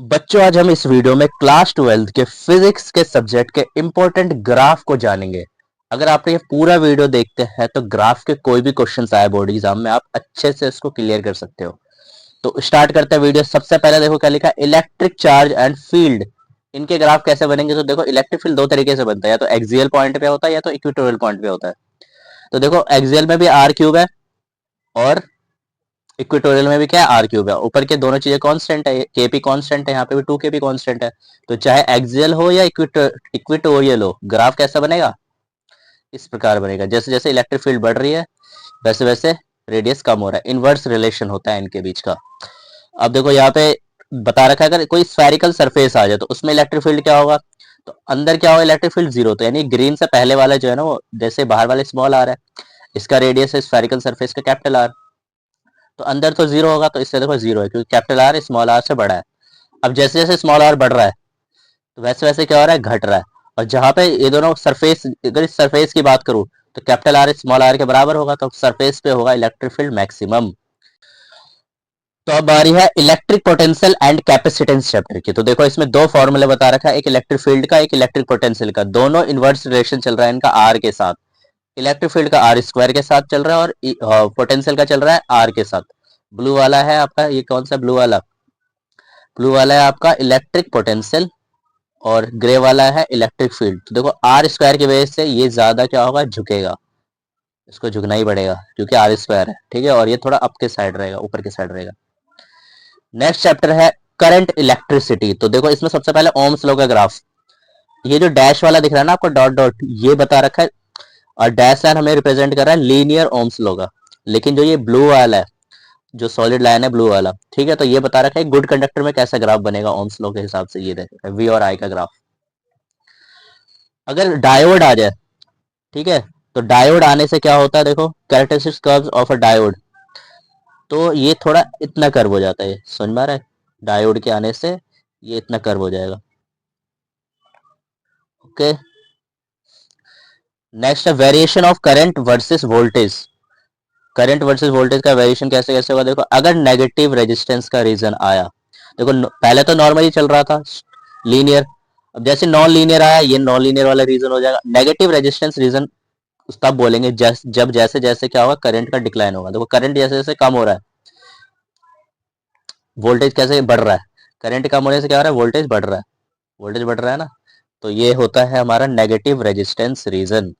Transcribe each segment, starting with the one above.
बच्चों, आज हम इस वीडियो में क्लास 12 के फिजिक्स के सब्जेक्ट के इंपॉर्टेंट ग्राफ को जानेंगे। अगर आप ये पूरा वीडियो देखते हैं तो ग्राफ के कोई भी क्वेश्चन आए बोर्ड एग्जाम में, आप अच्छे से इसको क्लियर कर सकते हो। तो स्टार्ट करते हैं वीडियो। सबसे पहले देखो क्या लिखा है, इलेक्ट्रिक चार्ज एंड फील्ड। इनके ग्राफ कैसे बनेंगे? तो देखो, इलेक्ट्रिक फील्ड दो तरीके से बनता है, या तो एक्सियल पॉइंट पे होता है या तो इक्वेटोरियल पॉइंट पे होता है। तो देखो, एक्सियल में भी आर क्यूब है और इक्वेटोरियल में भी क्या है, आर क्यूब है। ऊपर के दोनों चीजें कांस्टेंट है, केपी कांस्टेंट है, यहाँ पे भी 2 केपी कांस्टेंट है। तो चाहे एक्सियल हो या इक्वेटोरियल हो, ग्राफ कैसा बनेगा? इस प्रकार बनेगा। जैसे जैसे इलेक्ट्रिक फील्ड बढ़ रही है वैसे वैसे रेडियस कम हो रहा है। इनवर्स रिलेशन होता है इनके बीच का। अब देखो यहाँ पे बता रखा है, अगर कोई स्फेरिकल सरफेस आ जाए तो उसमें इलेक्ट्रिक फील्ड क्या होगा? तो अंदर क्या होगा? Electric field zero. तो यानी ग्रीन से पहले वाला जो है ना, वो जैसे बाहर वाले स्मॉल आर है, इसका रेडियस है स्फेरिकल सरफेस का कैपिटल आर। तो अंदर तो जीरो होगा, तो इससे देखो जीरो है क्योंकि कैपिटल आर स्मॉल आर से बड़ा है। अब जैसे जैसे स्मॉल आर बढ़ रहा है तो वैसे वैसे क्या हो रहा है, घट रहा है। और जहां पे ये दोनों सरफेस, अगर इस सरफेस की बात करूं तो कैपिटल आर स्मॉल आर के बराबर होगा, तो सरफेस पे होगा इलेक्ट्रिक फील्ड मैक्सिमम। तो अब बारी है electric potential and capacitance chapter की। तो देखो, इसमें दो फॉर्मूले बता रखा है, एक इलेक्ट्रिक फील्ड का, एक इलेक्ट्रिक पोटेंशियल का। दोनों इनवर्स रिलेशन चल रहा है इनका आर के साथ। इलेक्ट्रिक फील्ड का आर स्क्वायर के साथ चल रहा है और पोटेंशियल का चल रहा है आर के साथ। ब्लू वाला है आपका, ये कौन सा ब्लू वाला? ब्लू वाला है आपका इलेक्ट्रिक पोटेंशियल और ग्रे वाला है इलेक्ट्रिक फील्ड। तो देखो, आर स्क्वायर की वजह से ये ज्यादा क्या होगा, झुकेगा। इसको झुकना ही पड़ेगा क्योंकि आर स्क्वायर है, ठीक है। और ये थोड़ा अप के साइड रहेगा, ऊपर के साइड रहेगा। नेक्स्ट चैप्टर है करंट इलेक्ट्रिसिटी। तो देखो, इसमें सबसे पहले ओम्स लॉ का ग्राफ। ये जो डैश वाला दिख रहा है ना आपको, डॉट डॉट, ये बता रखा है। और डैश लाइन हमें रिप्रेजेंट कर रहा है लीनियर ओम्स लॉ का। लेकिन जो ये ब्लू वाला है, जो सॉलिड लाइन है ब्लू वाला, ठीक है, तो ये बता रखा है गुड कंडक्टर में कैसा ग्राफ बनेगा ओम्स लॉ के हिसाब से। ये देखो वी और आई का ग्राफ। अगर डायोड आ जाए, ठीक है, तो डायोड आने से क्या होता है? देखो, characteristics curves of a diode. तो ये थोड़ा इतना कर्व हो जाता है, समझ में आ रहा है? डायोड के आने से ये इतना कर्व हो जाएगा। ओके। नेक्स्ट है variation of current versus voltage. Current versus voltage का वेरिएशन कैसे कैसे होगा? देखो, अगर नेगेटिव रेजिस्टेंस का रीजन आया, देखो पहले तो नॉर्मली चल रहा था लीनियर। अब जैसे नॉन लीनियर आया, ये नॉन लीनियर वाला रीजन हो जाएगा। नेगेटिव रेजिस्टेंस रीजन तब बोलेंगे जब जैसे जैसे क्या होगा, करंट का डिक्लाइन होगा। देखो, करंट जैसे जैसे कम हो रहा है, वोल्टेज कैसे बढ़ रहा है? करंट कम होने से क्या हो रहा है, वोल्टेज बढ़ रहा है। वोल्टेज बढ़ रहा है ना, तो ये होता है हमारा नेगेटिव रेजिस्टेंस रीजन।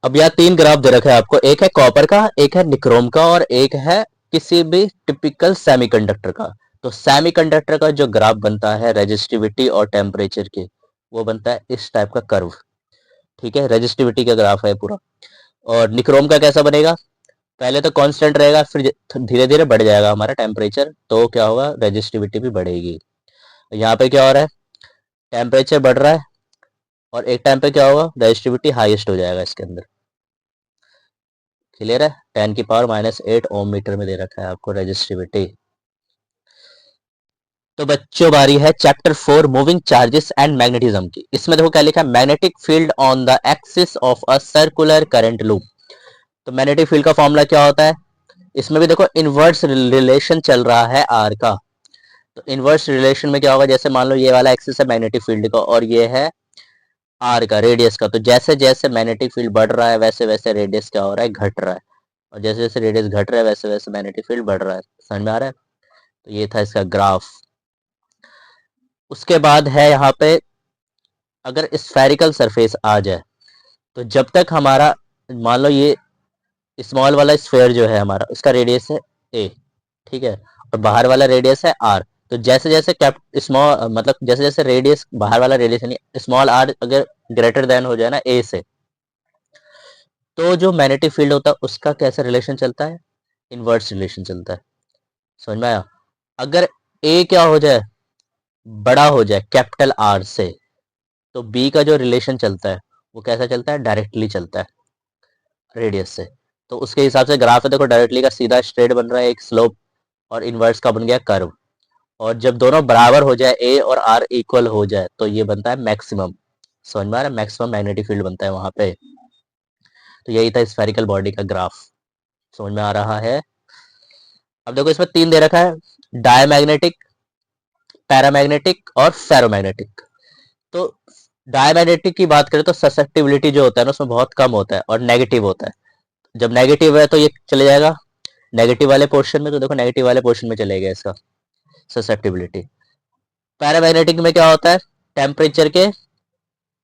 अब यहाँ तीन ग्राफ दे रखा है आपको, एक है कॉपर का, एक है निक्रोम का, और एक है किसी भी टिपिकल सेमीकंडक्टर का। तो सेमीकंडक्टर का जो ग्राफ बनता है रेजिस्टिविटी और टेम्परेचर के, वो बनता है इस टाइप का कर्व, ठीक है। रेजिस्टिविटी का ग्राफ है पूरा। और निक्रोम का कैसा बनेगा? पहले तो कांस्टेंट रहेगा, फिर धीरे धीरे बढ़ जाएगा हमारा टेम्परेचर, तो क्या होगा, रेजिस्टिविटी भी बढ़ेगी। यहाँ पे क्या हो रहा है, टेम्परेचर बढ़ रहा है और एक टाइम पे क्या होगा, रेजिस्टिविटी हाईएस्ट हो जाएगा इसके अंदर। क्लियर है? 10⁻⁻8 ओम मीटर में दे रखा है आपको रेजिस्टिविटी। तो बच्चों, बारी है chapter 4 moving charges and magnetism की। इसमें देखो क्या लिखा है, magnetic field on the axis of a circular current loop. तो मैग्नेटिक फील्ड का फॉर्मूला क्या होता है? इसमें भी देखो इनवर्स रिलेशन चल रहा है आर का। तो इनवर्स रिलेशन में क्या होगा, जैसे मान लो ये वाला एक्सिस है मैग्नेटिक फील्ड का और ये है आर का, रेडियस का। तो जैसे जैसे मैग्नेटिक फील्ड बढ़ रहा है वैसे वैसे रेडियस क्या हो रहा है, घट रहा है। और जैसे जैसे रेडियस घट रहा है वैसे वैसे मैग्नेटिक फील्ड बढ़ रहा है। समझ में आ रहा है? तो ये था इसका ग्राफ। उसके बाद है यहाँ पे, अगर स्फेरिकल सरफेस आ जाए तो जब तक हमारा, मान लो ये स्मॉल वाला स्फेयर जो है हमारा, उसका रेडियस है ए, ठीक है, और बाहर वाला रेडियस है आर। तो जैसे जैसे कैप स्मॉल, मतलब जैसे जैसे रेडियस, बाहर वाला रेडियस यानी स्मॉल आर अगर ग्रेटर देन हो जाए ना ए से, तो जो मैग्नेटिक फील्ड होता है उसका कैसा रिलेशन चलता है, इनवर्स रिलेशन चलता है। समझ में आया? अगर ए क्या हो जाए, बड़ा हो जाए कैपिटल आर से, तो बी का जो रिलेशन चलता है वो कैसा चलता है, डायरेक्टली चलता है रेडियस से। तो उसके हिसाब से ग्राफ है, देखो डायरेक्टली का सीधा स्ट्रेट बन रहा है एक स्लोप, और इनवर्स का बन गया कर्व। और जब दोनों बराबर हो जाए, ए और आर इक्वल हो जाए, तो ये बनता है मैक्सिमम। समझ में आ रहा है? मैक्सिमम मैग्नेटिक फील्ड बनता है वहां पे। तो यही था स्फेरिकल बॉडी का ग्राफ। समझ में आ रहा है? अब देखो इसमें तीन दे रखा है, डायमैग्नेटिक, पैरामैग्नेटिक और फेरोमैग्नेटिक। तो डायमैग्नेटिक की बात करें तो ससेप्टिबिलिटी जो होता है ना उसमें बहुत कम होता है और नेगेटिव होता है। जब नेगेटिव है तो ये चले जाएगा नेगेटिव वाले पोर्शन में, तो देखो नेगेटिव वाले पोर्शन में चले गया इसका ससेप्टिबिलिटी। पैरामैग्नेटिक में क्या होता है, टेम्परेचर के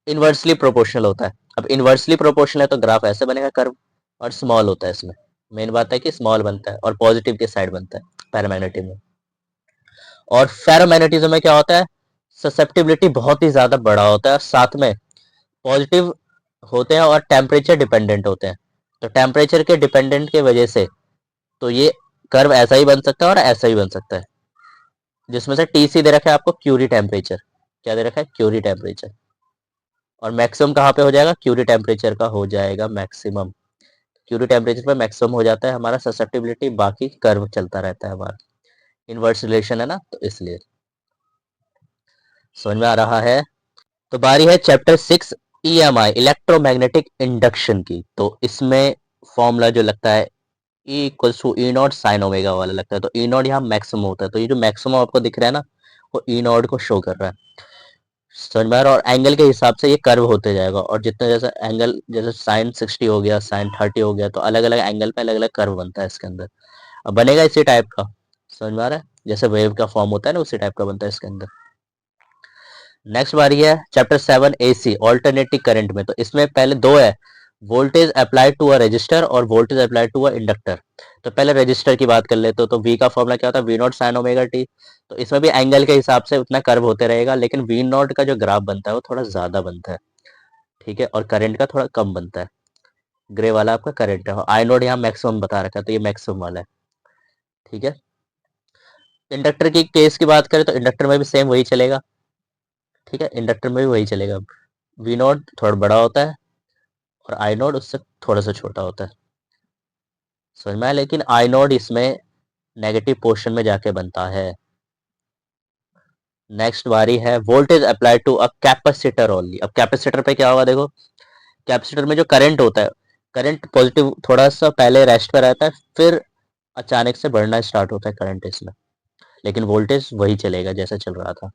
इनवर्सली प्रोपोर्शनल होता है। अब इनवर्सली प्रोपोर्शनल है तो ग्राफ ऐसे बनेगा कर्व, और स्मॉल होता है इसमें, मेन बात है कि स्मॉल बनता है और पॉजिटिव के साइड बनता है पैरामैग्नेटिक में। और फेरोमैग्नेटिज्म में क्या होता है, ससेप्टिबिलिटी बहुत ही ज्यादा बड़ा होता है और साथ में पॉजिटिव होते हैं और टेम्परेचर डिपेंडेंट होते हैं। तो टेम्परेचर के डिपेंडेंट के वजह से तो ये कर्व ऐसा ही बन सकता है और ऐसा ही बन सकता है, जिसमें से टीसी दे रखा है आपको क्यूरी टेम्परेचर। क्या दे रखा है, क्यूरी टेम्परेचर। और मैक्सिमम कहाँ पे हो जाएगा, क्यूरी टेम्परेचर का हो जाएगा मैक्सिमम। क्यूरी टेम्परेचर पे मैक्सिमम हो जाता है हमारा ससेप्टिबिलिटी, बाकी कर्व चलता रहता है हमारा, इनवर्स रिलेशन है ना, तो इसलिए। समझ में आ रहा है। तो बारी है चैप्टर 6 ईएमआई इलेक्ट्रोमैग्नेटिक इंडक्शन की। तो इसमें फॉर्मूला जो लगता है E equals to E not sine omega वाला लगता है। तो ई नॉट यहाँ मैक्सिमम होता है, तो ये जो मैक्सिमम आपको दिख रहा है ना वो ई नॉट को शो कर रहा है। समझ में आ रहा है। और एंगल के हिसाब से ये कर्व होते जाएगा, और जितना जैसे एंगल जैसे साइन 60 हो गया, साइन 30 हो गया, तो अलग अलग एंगल पे अलग अलग कर्व बनता है इसके अंदर। अब बनेगा इसी टाइप का, समझ में आ रहा है, जैसे वेव का फॉर्म होता है ना उसी टाइप का बनता है इसके अंदर। नेक्स्ट बारी है चैप्टर 7 एसी ऑल्टरनेटिंग करंट में। तो इसमें पहले दो है, voltage applied to a resistor और voltage applied to a inductor. तो पहले रजिस्टर की बात कर लेते हो, तो वी का फॉर्मूला क्या होता है, V not sine omega T. तो इसमें भी एंगल के हिसाब से उतना कर्व होते रहेगा, लेकिन वी नॉट का जो ग्राफ बनता है वो थोड़ा ज्यादा बनता है, ठीक है, और करंट का थोड़ा कम बनता है। ग्रे वाला आपका करंट है, आई नॉट यहाँ मैक्सिमम बता रखा है, तो ये मैक्सिमम वाला है, ठीक है। इंडक्टर की केस की बात करें तो इंडक्टर में भी सेम वही चलेगा, ठीक है, इंडक्टर में भी वही चलेगा। वी नॉट थोड़ा बड़ा होता है और आई नोड उससे थोड़ा सा छोटा होता है, समझ में आया। लेकिन आई नोड इसमें नेगेटिव पोर्शन में जाके बनता है। नेक्स्ट बारी है voltage apply to a capacitor only. अब कैपेसिटर पे क्या होगा, देखो कैपेसिटर में जो करंट होता है, करंट पॉजिटिव थोड़ा सा पहले रेस्ट पे रहता है, फिर अचानक से बढ़ना स्टार्ट होता है करंट इसमें, लेकिन वोल्टेज वही चलेगा जैसा चल रहा था,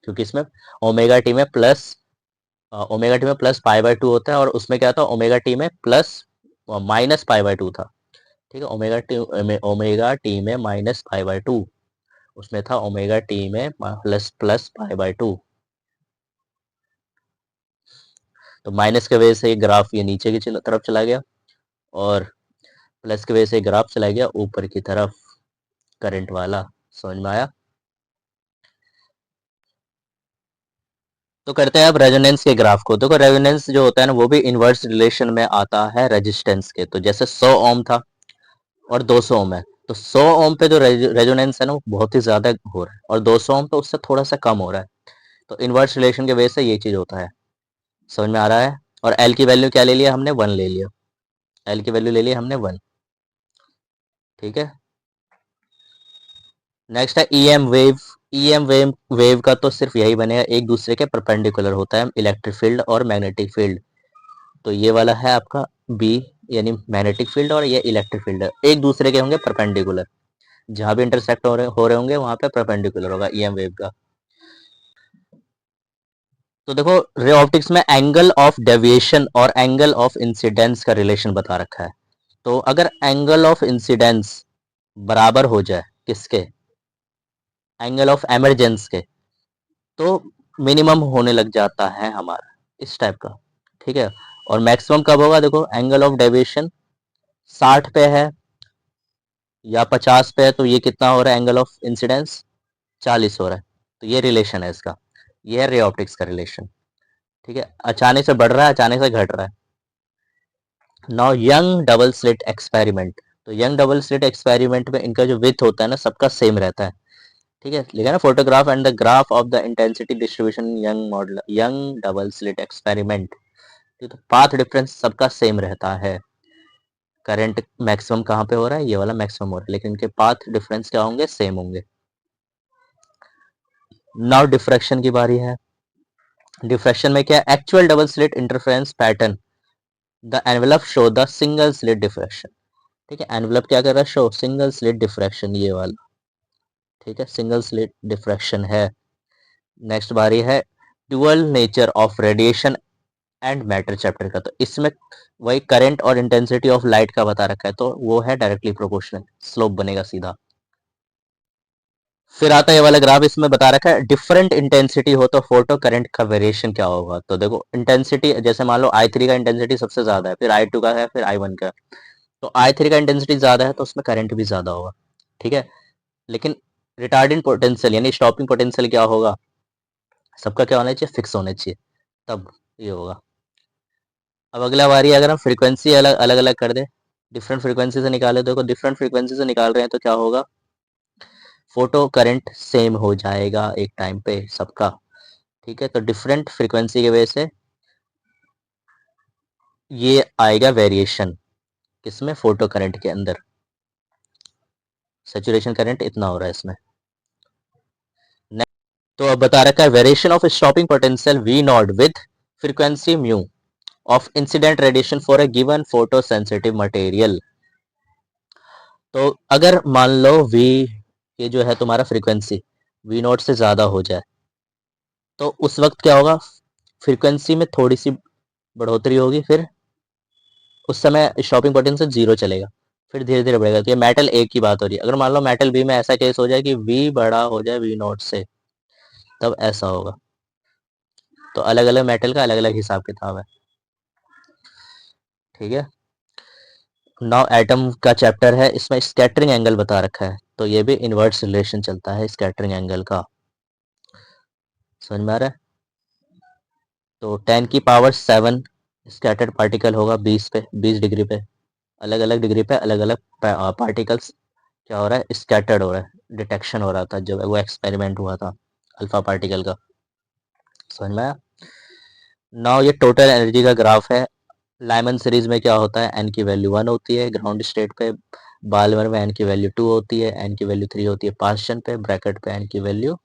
क्योंकि इसमें ओमेगा टी में प्लस, ओमेगा टी में प्लस पाई बाय 2 होता है, और उसमें क्या था, ओमेगा टी में प्लस माइनस पाई बाय 2 था, ठीक है। ओमेगा टी में माइनस पाई बाय 2, उसमें था ओमेगा टी में प्लस प्लस पाई बाय 2। तो माइनस के वजह से ये ग्राफ ये नीचे की तरफ चला गया, और प्लस की वजह से ग्राफ चला गया ऊपर की तरफ, करंट वाला। समझ में आया। तो करते हैं अब रेजोनेंस के ग्राफ को। देखो रेजोनेंस जो होता है ना वो भी इनवर्स रिलेशन में आता है रेजिस्टेंस के। तो जैसे 100 ओम था और 200 ओम है, तो 100 ओम पे जो रेजोनेंस है ना वो बहुत ही ज्यादा हो रहा है, और 200 ओम पे उससे थोड़ा सा कम हो रहा है। तो इनवर्स रिलेशन की वजह से ये चीज होता है, समझ में आ रहा है। और एल की वैल्यू क्या ले लिया हमने, 1 ले लिया, एल की वैल्यू ले लिया हमने 1, ठीक है। नेक्स्ट है ईएम वेव। वेव का तो सिर्फ यही बनेगा, एक दूसरे के परपेंडिकुलर होता है इलेक्ट्रिक फील्ड और मैग्नेटिक फील्ड। तो ये वाला है आपका बी, यानी मैग्नेटिक फील्ड, और ये इलेक्ट्रिक फील्ड है, एक दूसरे के होंगे परपेंडिकुलर, जहां भी इंटरसेक्ट हो रहे होंगे वहां पे परपेंडिकुलर होगा ईएम वेव का। तो देखो रे ऑप्टिक्स में एंगल ऑफ डेविएशन और एंगल ऑफ इंसिडेंस का रिलेशन बता रखा है। तो अगर एंगल ऑफ इंसिडेंस बराबर हो जाए किसके, एंगल ऑफ एमरजेंस के, तो मिनिमम होने लग जाता है हमारा, इस टाइप का, ठीक है। और मैक्सिमम कब होगा, देखो एंगल ऑफ डेविएशन 60 पे है या 50 पे है, तो ये कितना हो रहा है, एंगल ऑफ इंसिडेंस 40 हो रहा है। तो ये रिलेशन है इसका, ये है रे ऑप्टिक्स का रिलेशन, ठीक है। अचानक से बढ़ रहा है, अचानक से घट रहा है। Now young double slit experiment. तो यंग डबल स्लिट एक्सपेरिमेंट में इनका जो विथ होता है ना सबका सेम रहता है, ठीक है। लिखा ना photograph and the graph of the intensity distribution young model young double slit experiment. तो पाथ डिफरेंस सबका सेम रहता है। करंट मैक्सिमम कहाँ पे हो रहा है, ये वाला मैक्सिमम हो रहा है, लेकिन इनके पाथ डिफरेंस क्या होंगे, सेम होंगे। नाउ डिफ्रैक्शन की बारी है। डिफ्रैक्शन में क्या, actual double slit interference pattern the envelope show the single slit diffraction. ठीक है। एनवलप क्या कर रहा है, शो सिंगल स्लिट डिफ्रैक्शन, ये वाला, ठीक है, सिंगल स्लिट डिफ्रैक्शन है। नेक्स्ट बारी है dual nature of radiation and matter chapter का। तो इसमें वही करंट और इंटेंसिटी ऑफ लाइट का बता रखा है, तो वो है डायरेक्टली प्रोपोर्शनल, स्लोप बनेगा सीधा। फिर आता है ये वाला ग्राफ, इसमें बता रखा है डिफरेंट इंटेंसिटी हो तो फोटो करंट का वेरिएशन क्या होगा। तो देखो इंटेंसिटी, जैसे मान लो I3 का इंटेंसिटी सबसे ज्यादा है, फिर I2 का है, फिर I1 का। तो I3 का इंटेंसिटी ज्यादा है तो उसमें करंट भी ज्यादा होगा, ठीक है। लेकिन रिटार्डिंग पोटेंशियल यानी स्टॉपिंग पोटेंशियल क्या होगा, सबका क्या होना चाहिए, फिक्स होना चाहिए, तब ये होगा। अब अगला बारी, अगर हम फ्रीक्वेंसी अलग अलग अलग कर दे, डिफरेंट फ्रीक्वेंसी से निकाले, देखो डिफरेंट फ्रीक्वेंसी से निकाल रहे हैं तो क्या होगा, फोटो करंट सेम हो जाएगा एक टाइम पे सबका, ठीक है। तो डिफरेंट फ्रीक्वेंसी की वजह से ये आएगा वेरिएशन, किसमें, फोटो करंट के अंदर। सैचुरेशन करंट इतना हो रहा है इसमें। तो अब बता रखा है variation of stopping potential V not with frequency mu of incident radiation for a given photo sensitive material. तो अगर मान लो वी, ये जो है तुम्हारा फ्रीक्वेंसी वी नॉट से ज्यादा हो जाए, तो उस वक्त क्या होगा, फ्रीक्वेंसी में थोड़ी सी बढ़ोतरी होगी, फिर उस समय स्टॉपिंग पोटेंशियल जीरो चलेगा, फिर धीरे धीरे बढ़ेगा। तो ये मेटल ए की बात हो रही है। अगर मान लो मेटल बी में ऐसा केस हो जाए कि वी बड़ा हो जाए वी नॉट से, तब ऐसा होगा। तो अलग अलग मेटल का अलग अलग हिसाब किताब है, ठीक है। नाउ एटम का चैप्टर है, इसमें स्कैटरिंग एंगल बता रखा है, तो ये भी इनवर्स रिलेशन चलता है स्कैटरिंग एंगल का, समझ में आ रहा है। तो 10⁻⁷ स्कैटर्ड पार्टिकल होगा 20 डिग्री पे, अलग अलग डिग्री पे अलग अलग पार्टिकल्स क्या हो रहा है, स्कैटर्ड हो रहा है, डिटेक्शन हो रहा था जब वो एक्सपेरिमेंट हुआ था अल्फा पार्टिकल का, समझ में आया। नाउ ये टोटल एनर्जी का ग्राफ है। लाइमन सीरीज में क्या होता है, एन की वैल्यू 1 होती है ग्राउंड स्टेट पे, बाल्मर में एन की वैल्यू 2 होती है, एन की वैल्यू 3 होती है पास्टन पे, ब्रैकेट पे एन की वैल्यू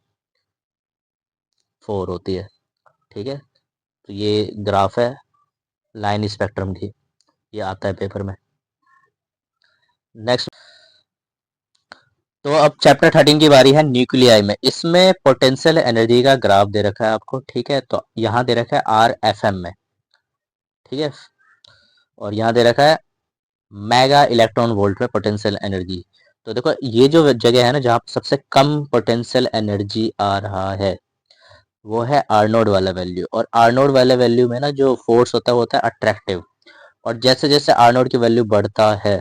4 होती है, ठीक है। तो ये ग्राफ है लाइन स्पेक्ट्रम की, ये आता है पेपर में। नेक्स्ट, तो अब चैप्टर 13 की बारी है न्यूक्लियाई में। इसमें पोटेंशियल एनर्जी का ग्राफ दे रखा है आपको, ठीक है। तो यहाँ दे रखा है RFM में, ठीक है, और यहाँ दे रखा है मेगा इलेक्ट्रॉन वोल्ट में पोटेंशियल एनर्जी। तो देखो ये जो जगह है ना जहाँ सबसे कम पोटेंशियल एनर्जी आ रहा है, वो है आर नोड वाला वैल्यू। और आर नोड वाले वैल्यू में ना जो फोर्स होता है वो होता है अट्रैक्टिव, और जैसे जैसे आर नोड की वैल्यू बढ़ता है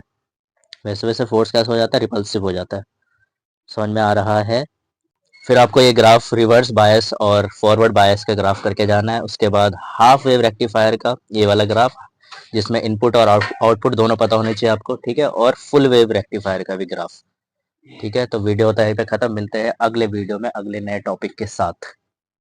वैसे वैसे फोर्स कैसा हो जाता है, रिपल्सिव हो जाता है, समझ में आ रहा है। फिर आपको ये ग्राफ रिवर्स बायस और फॉरवर्ड बायस का ग्राफ करके जाना है। उसके बाद हाफ वेव रेक्टिफायर का ये वाला ग्राफ, जिसमें इनपुट और आउटपुट दोनों पता होने चाहिए आपको, ठीक है, और फुल वेव रेक्टिफायर का भी ग्राफ, ठीक है। तो वीडियो होता है यहीं पे खत्म, मिलते हैं अगले वीडियो में अगले नए टॉपिक के साथ।